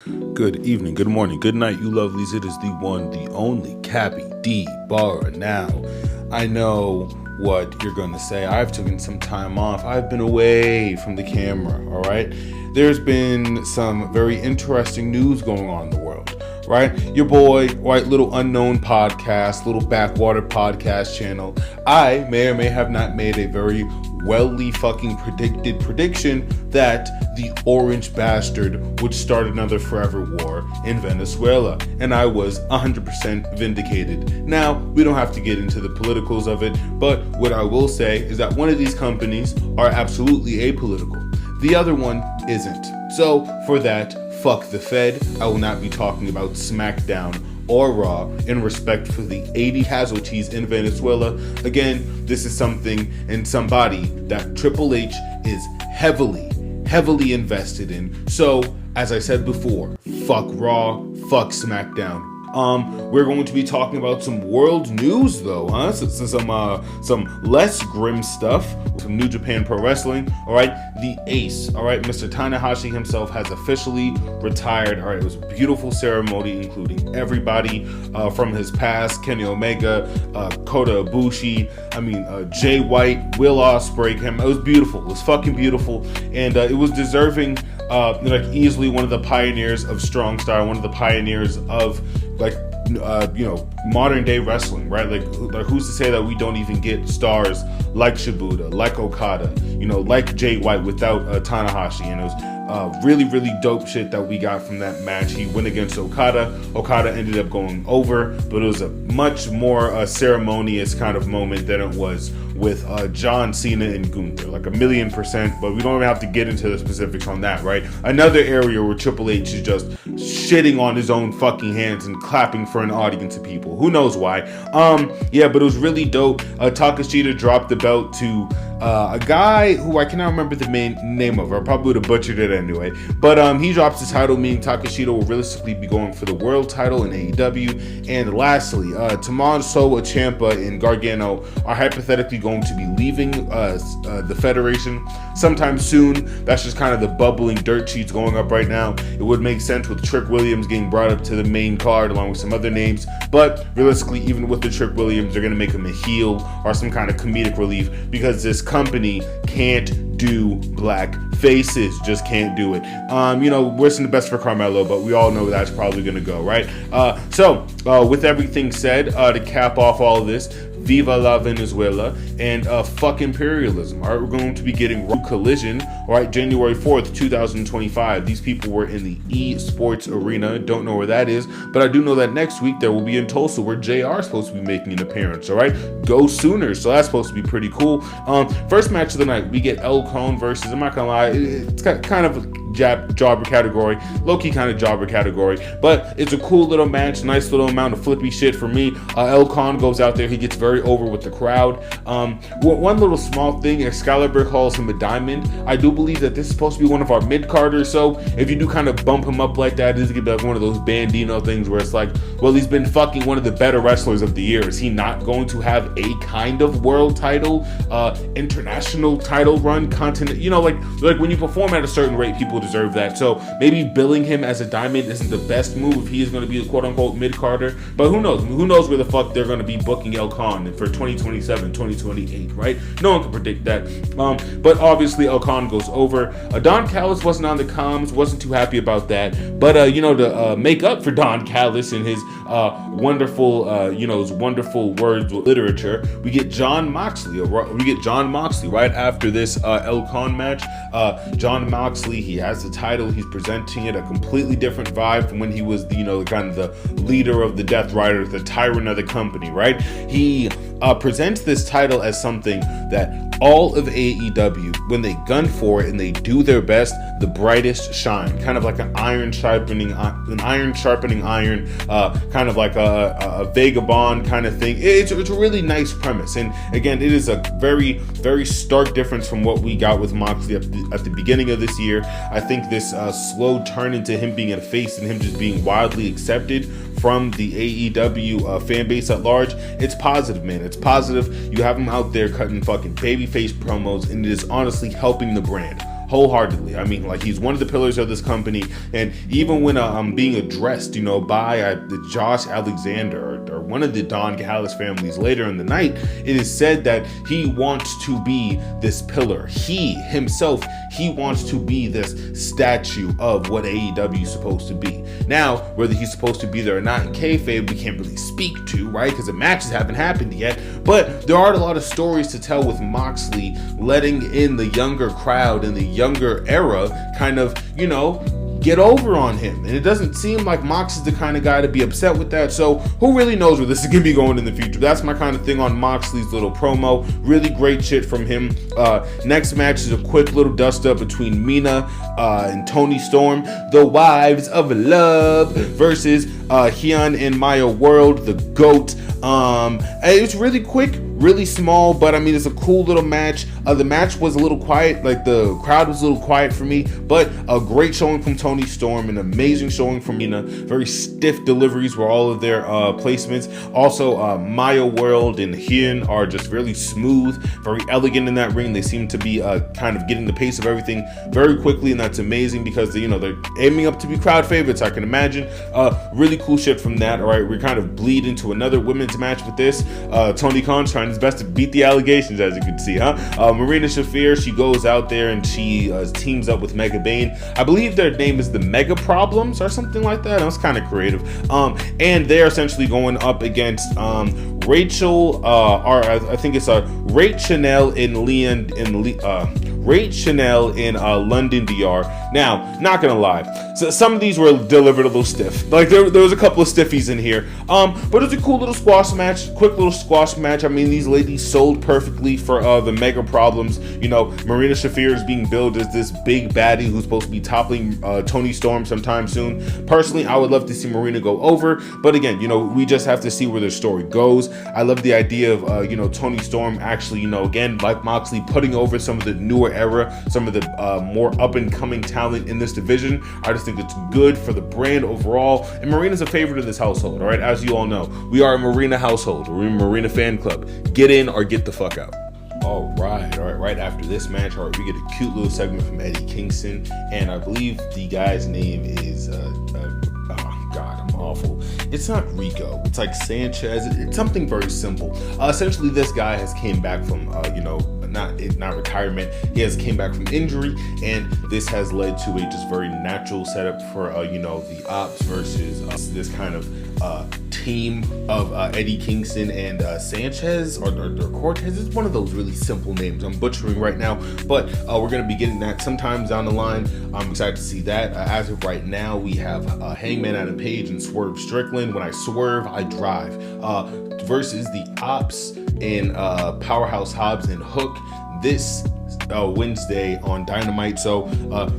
Good evening, good morning, good night, you lovelies. It is the one, the only Cappy D Barra. Now, I know what you're going to say. I've taken some time off. I've been away from the camera, all right? There's been some very interesting news going on in the world, right? Your boy, right, little unknown podcast, little backwater podcast channel. I may or may have not made a very welly fucking prediction that the orange bastard would start another forever war in Venezuela, and I was 100% vindicated. Now, we don't have to get into the politicals of it, but what I will say is that one of these companies are absolutely apolitical. The other one isn't. So, for that, fuck the Fed. I will not be talking about SmackDown or Raw in respect for the 80 casualties in Venezuela. Again, this is something and somebody that Triple H is heavily invested in. So, as I said before, fuck Raw, fuck SmackDown. We're going to be talking about some world news though, huh? So some less grim stuff from New Japan Pro Wrestling. All right, the Ace. All right, Mr. Tanahashi himself has officially retired. All right, it was a beautiful ceremony, including everybody from his past: Kenny Omega, Kota Ibushi. Jay White, Will Ospreay. It was beautiful. It was fucking beautiful, and it was deserving. Easily one of the pioneers of strong style, one of the pioneers of modern day wrestling, right? Like who's to say that we don't even get stars like Shibuya, like Okada, like Jay White without Tanahashi. And it was really dope shit that we got from that match. He went against Okada. Okada ended up going over, but it was a much more ceremonious kind of moment than it was with John Cena and Gunther, like 1,000,000%, but we don't even have to get into the specifics on that, right? Another area where Triple H is just shitting on his own fucking hands and clapping for an audience of people. Who knows why? But it was really dope. Takeshita dropped the belt to a guy who I cannot remember the name of. I probably would have butchered it anyway. But he drops the title, meaning Takeshita will realistically be going for the world title in AEW. And lastly, Tommaso Ciampa and Gargano are hypothetically going to be leaving the Federation sometime soon. That's just kind of the bubbling dirt sheets going up right now. It would make sense with Trick Williams getting brought up to the main card along with some other names. But realistically, even with the Trick Williams, they're going to make him a heel or some kind of comedic relief because this company can't do black faces, just can't do it. Wishing the best for Carmelo, but we all know that's probably gonna go, right? With everything said, to cap off all of this, Viva la Venezuela and fuck imperialism. All right, we're going to be getting Collision, all right, January 4th, 2025. These people were in the eSports Arena. Don't know where that is, but I do know that next week there will be in Tulsa where JR is supposed to be making an appearance, all right? Go Sooners, so that's supposed to be pretty cool. First match of the night, we get El Con versus, I'm not gonna lie, it's got kind of a jobber category, low-key kind of jobber category, but it's a cool little match, nice little amount of flippy shit for me. El Con goes out there, he gets very over with the crowd. One little small thing, Excalibur calls him a diamond. I do believe that this is supposed to be one of our mid-carders, so if you do kind of bump him up like that, it's gonna be like one of those Bandino things where it's like, well, he's been fucking one of the better wrestlers of the year. Is he not going to have a kind of world title, international title run, continent, like when you perform at a certain rate, people deserve that. So maybe billing him as a diamond isn't the best move if he is going to be a quote-unquote mid-carder, but who knows where the fuck they're going to be booking El Con for 2027, 2028, right? No one can predict that. But obviously El Con goes over. Don Callis wasn't on the comms, wasn't too happy about that, but to make up for Don Callis and his wonderful words with literature, we get Jon Moxley right after this El Con match. Jon Moxley, he has the title, he's presenting it a completely different vibe from when he was kind of the leader of the Death Riders, the tyrant of the company, right? He presents this title as something that all of AEW, when they gun for it and they do their best, the brightest shine, kind of like an iron sharpening iron, kind of like a vagabond kind of thing. It's a really nice premise, and again, it is a very stark difference from what we got with Moxley at the beginning of this year. I think this slow turn into him being a face and him just being widely accepted from the AEW fan base at large, it's positive, man. It's positive. You have him out there cutting fucking babyface promos, and it is honestly helping the brand. wholeheartedly. I mean, like, he's one of the pillars of this company, and even when being addressed, you know, by Josh Alexander or one of the Don Callis families later in the night, it is said that he wants to be this pillar. He himself, he wants to be this statue of what AEW is supposed to be. Now, whether he's supposed to be there or not in kayfabe, we can't really speak to, right? Because the matches haven't happened yet. But there are a lot of stories to tell with Moxley letting in the younger crowd in the younger era kind of, you know, get over on him. And it doesn't seem like Mox is the kind of guy to be upset with that. So who really knows where this is going to be going in the future? That's my kind of thing on Moxley's little promo. Really great shit from him. Next match is a quick little dust up between Mina and Toni Storm, the Wives of Love, versus Hyun and Maya World, the GOAT. It's really quick, really small, but I mean, it's a cool little match. The match was a little quiet, like the crowd was a little quiet for me, but a great showing from Toni Storm, an amazing showing from Mina. Very stiff deliveries were all of their placements. Also, Maya World and Hyun are just really smooth, very elegant in that ring. They seem to be kind of getting the pace of everything very quickly, and that's amazing because they, you know, they're aiming up to be crowd favorites, I can imagine. Really cool shit from that. All right, we kind of bleed into another women's match with this. Tony Khan's trying his best to beat the allegations, as you can see, Marina Shafir, she goes out there and she teams up with Mega Bane. I believe their name is the Mega Problems or something like that. That was kind of creative. And they're essentially going up against Rachel, or I think it's Rach Chanel Rach Chanel in London, DR. Now, not gonna lie, so some of these were delivered a little stiff. Like there was a couple of stiffies in here. But it's a cool little squash match, quick little squash match. I mean, these ladies sold perfectly for the Mega Problems. You know, Marina Shafir is being billed as this big baddie who's supposed to be toppling Toni Storm sometime soon. Personally, I would love to see Marina go over, but again, you know, we just have to see where their story goes. I love the idea of you know, Toni Storm actually, you know, again, like Moxley, putting over some of the newer era, some of the more up and coming talent in this division. I just think it's good for the brand overall, and Marina's a favorite of this household. All right, as you all know, we are a Marina household. We're a Marina fan club. Get in or get the fuck out. All right, right after this match, all right, we get a cute little segment from Eddie Kingston, and I believe the guy's name is oh god, I'm awful. It's not Rico, it's like Sanchez. It's something very simple. Essentially, this guy has came back from you know, not retirement. He has came back from injury, and this has led to a just very natural setup for you know, the Ops versus this kind of team of Eddie Kingston and Sanchez or Cortez. It's one of those really simple names I'm butchering right now, but we're gonna be getting that sometimes down the line. I'm excited to see that. As of right now, we have Hangman Adam Page and Swerve Strickland. When I swerve, I drive, versus the Ops and Powerhouse Hobbs and Hook this Wednesday on Dynamite. So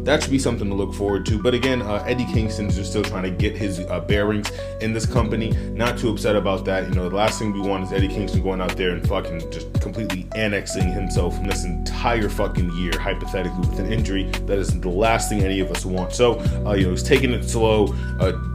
that should be something to look forward to. But again, Eddie Kingston's just still trying to get his bearings in this company. Not too upset about that. You know, the last thing we want is Eddie Kingston going out there and fucking just completely annexing himself from this entire fucking year, hypothetically, with an injury. That is the last thing any of us want. So you know, he's taking it slow,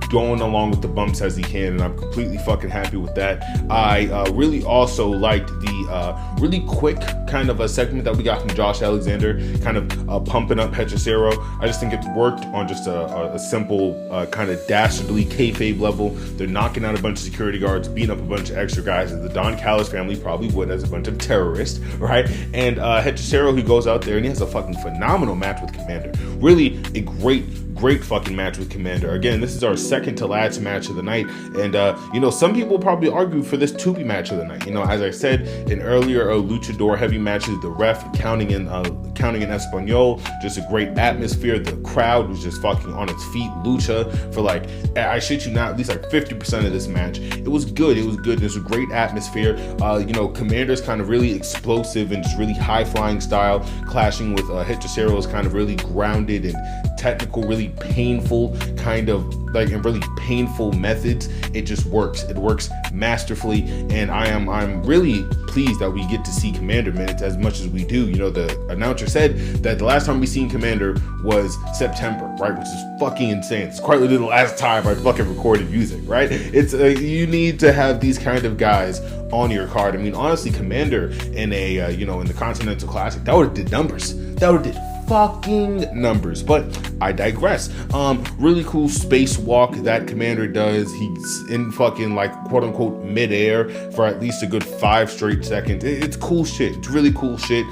going along with the bumps as he can, and I'm completely fucking happy with that. I really also liked the really quick kind of a segment that we got from Josh Alexander, kind of pumping up Hechicero. I just think it worked on just a simple kind of dastardly kayfabe level. They're knocking out a bunch of security guards, beating up a bunch of extra guys, as the Don Callis family probably would as a bunch of terrorists, right? And Hechicero, who goes out there and he has a fucking phenomenal match with Commander. Really a great fucking match with Commander. Again, this is our second to last match of the night, and you know, some people probably argue for this to be match of the night. You know, as I said in earlier luchador heavy matches, the ref counting in Espanol, just a great atmosphere. The crowd was just fucking on its feet. Lucha for like, I shit you not, at least like 50% of this match. It was good. There's a great atmosphere. You know, Commander's kind of really explosive and just really high flying style, clashing with Hechicero's kind of really grounded and technical, really painful kind of like, and really painful methods. It just works. It works masterfully, and I'm really pleased that we get to see Commander minutes as much as we do. You know, the announcer said that the last time we seen Commander was September, right? Which is fucking insane. It's quite literally the last time I fucking recorded music, right? It's you need to have these kind of guys on your card. I mean, honestly, Commander in a you know, in the Continental Classic, that would have did numbers. That would have did fucking numbers. But I digress. Really cool spacewalk that Commander does. He's in fucking like quote unquote midair for at least a good 5 straight seconds. It's cool shit. It's really cool shit.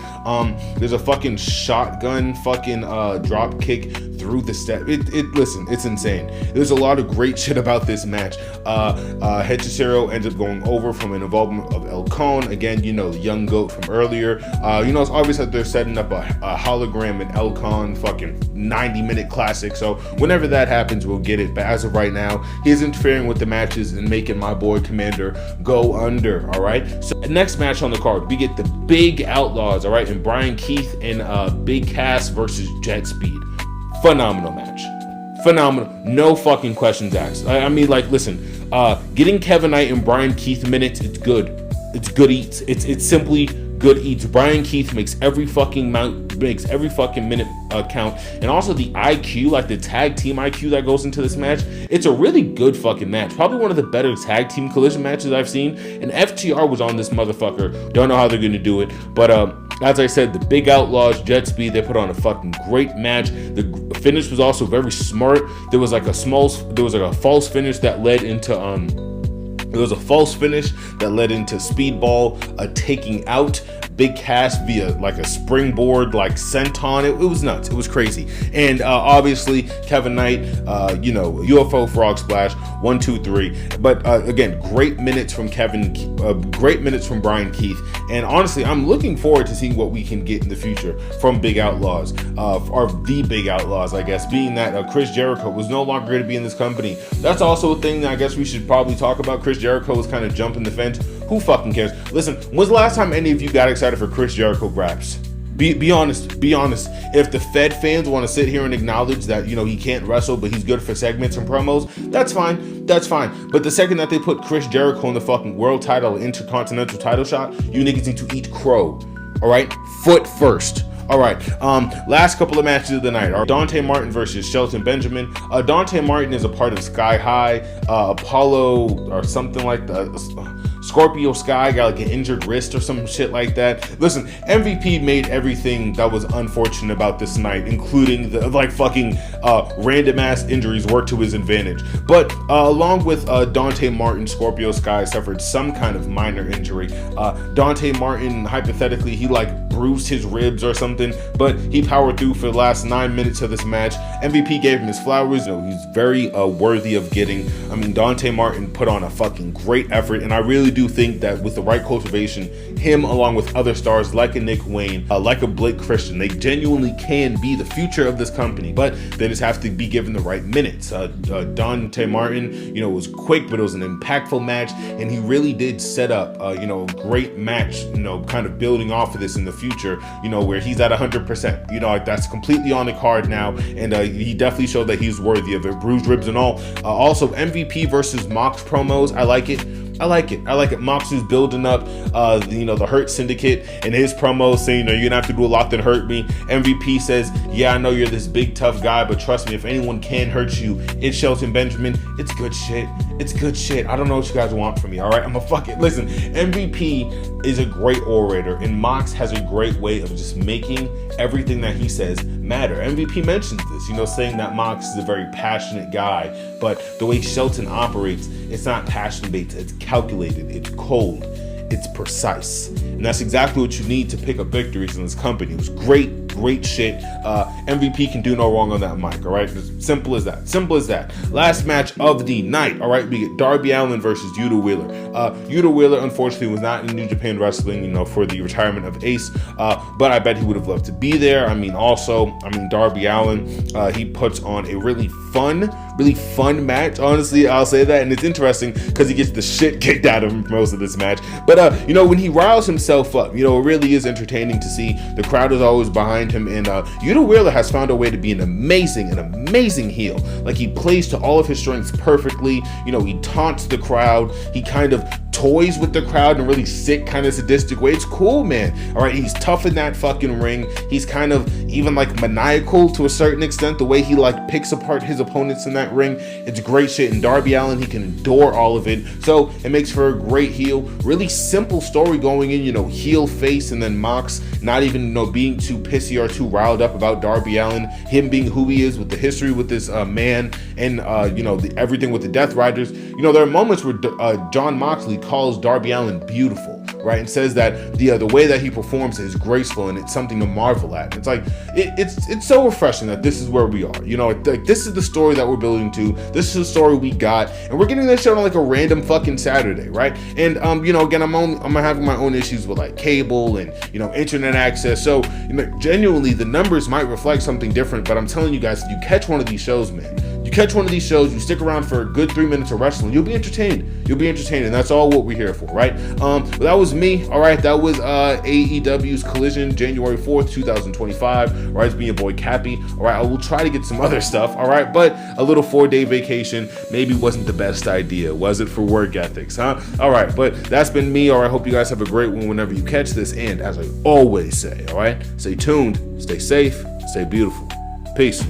There's a fucking shotgun fucking drop kick through the step. Listen, it's insane. There's a lot of great shit about this match. Hechicero ends up going over from an involvement of El Con. Again, you know, the young goat from earlier. You know, it's obvious that they're setting up a hologram in El Con fucking 90-minute classic. So whenever that happens, we'll get it. But as of right now, he's interfering with the matches and making my boy Commander go under. All right. So next match on the card, we get the Big Outlaws. All right, and Brian Keith and Big Cass versus Jet Speed. Phenomenal match. Phenomenal. No fucking questions asked. I mean, like, listen, getting Kevin Knight and Brian Keith minutes, it's good. It's good eats. It's simply good eats. Brian Keith makes every fucking minute count. And also the IQ, like the tag team IQ that goes into this match, it's a really good fucking match. Probably one of the better tag team collision matches I've seen. And FTR was on this motherfucker. Don't know how they're gonna do it, but as I said, the Big Outlaws, Jet Speed, they put on a fucking great match. The finish was also very smart. There was like a false finish that led into Speedball taking out Big Cass via like a springboard, like senton. It was nuts. It was crazy. And obviously Kevin Knight, you know, UFO frog splash, 1, 2, 3. But again, great minutes from great minutes from Brian Keith. And honestly, I'm looking forward to seeing what we can get in the future from Big Outlaws, or the Big Outlaws, I guess, being that Chris Jericho was no longer going to be in this company. That's also a thing that I guess we should probably talk about. Chris Jericho was kind of jumping the fence. Who fucking cares? Listen, when's the last time any of you got excited for Chris Jericho graps? Be honest. Be honest. If the Fed fans want to sit here and acknowledge that, you know, he can't wrestle, but he's good for segments and promos, that's fine. That's fine. But the second that they put Chris Jericho in the fucking world title, intercontinental title shot, you niggas need to eat crow. All right? Foot first. All right, last couple of matches of the night are Dante Martin versus Shelton Benjamin. Dante Martin is a part of Sky High, Apollo, or something like that. Scorpio Sky got like an injured wrist or some shit like that. Listen, MVP made everything that was unfortunate about this night, including the like fucking random ass injuries, work to his advantage. But along with Dante Martin, Scorpio Sky suffered some kind of minor injury. Dante Martin, hypothetically, he like bruised his ribs or something, but he powered through for the last 9 minutes of this match. MVP gave him his flowers. You know, he's very worthy of getting. I mean, Dante Martin put on a fucking great effort, and I really do think that with the right cultivation, him along with other stars like a Nick Wayne, like a Blake Christian, they genuinely can be the future of this company, but they just have to be given the right minutes. Dante Martin, you know, was quick, but it was an impactful match, and he really did set up, you know, a great match, you know, kind of building off of this in the future, you know, where he's at 100%, you know, like that's completely on the card now, and he definitely showed that he's worthy of it, bruised ribs and all. Also, MVP versus Mox promos, I like it. Mox is building up, you know, the Hurt Syndicate and his promos saying, you know, you're gonna have to do a lot to hurt me. MVP says, yeah, I know you're this big tough guy, but trust me, if anyone can hurt you, it's Shelton Benjamin. It's good shit. It's good shit. I don't know what you guys want from me, all right? I'm a fucking, listen, MVP is a great orator, and Mox has a great way of just making everything that he says matter. MVP mentions this, you know, saying that Mox is a very passionate guy, but the way Shelton operates, it's not passion-based, it's calculated, it's cold, it's precise. And that's exactly what you need to pick up victories in this company. It was great shit. MVP can do no wrong on that mic, all right? Simple as that. Last match of the night, all right? We get Darby Allin versus Yuta Wheeler. Yuta Wheeler, unfortunately, was not in New Japan Wrestling, you know, for the retirement of Ace, but I bet he would have loved to be there. I mean, Darby Allin, he puts on a really fun match. Honestly, I'll say that, and it's interesting because he gets the shit kicked out of him for most of this match. But you know, when he riles himself up, you know, it really is entertaining to see. The crowd is always behind him, and Yuta Wheeler has found a way to be an amazing heel. Like, he plays to all of his strengths perfectly. You know, he taunts the crowd. He kind of toys with the crowd in a really sick, kind of sadistic way. It's cool, man. All right, he's tough in that fucking ring. He's kind of even like maniacal to a certain extent, the way he like picks apart his opponents in that ring. It's great shit. And Darby Allin, he can endure all of it, so it makes for a great heel. Really simple story going in, you know, heel face, and then Mox not even, you know, being too pissy or too riled up about Darby Allin, him being who he is with the history with this man, and you know, everything with the Death Riders. You know, there are moments where Jon Moxley calls Darby Allin beautiful, right, and says that the way that he performs is graceful and it's something to marvel at. It's like it's so refreshing that this is where we are. You know, like, this is the story that we're building to. This is the story we got, and we're getting this show on like a random fucking Saturday, right? And you know, again, I'm having my own issues with like cable and, you know, internet access. So, you know, genuinely the numbers might reflect something different, but I'm telling you guys, if you catch one of these shows, man, you catch one of these shows, you stick around for a good 3 minutes of wrestling, you'll be entertained. You'll be entertained, and that's all what we're here for, right? But that was me. All right, that was AEW's Collision, January 4th, 2025. All right, it's been your boy Cappy. All right, I will try to get some other stuff. All right, but a little 4-day vacation maybe wasn't the best idea, was it, for work ethics, huh? All right, but that's been me. All right, hope you guys have a great one whenever you catch this, and as I always say, all right, stay tuned, stay safe, stay beautiful. Peace.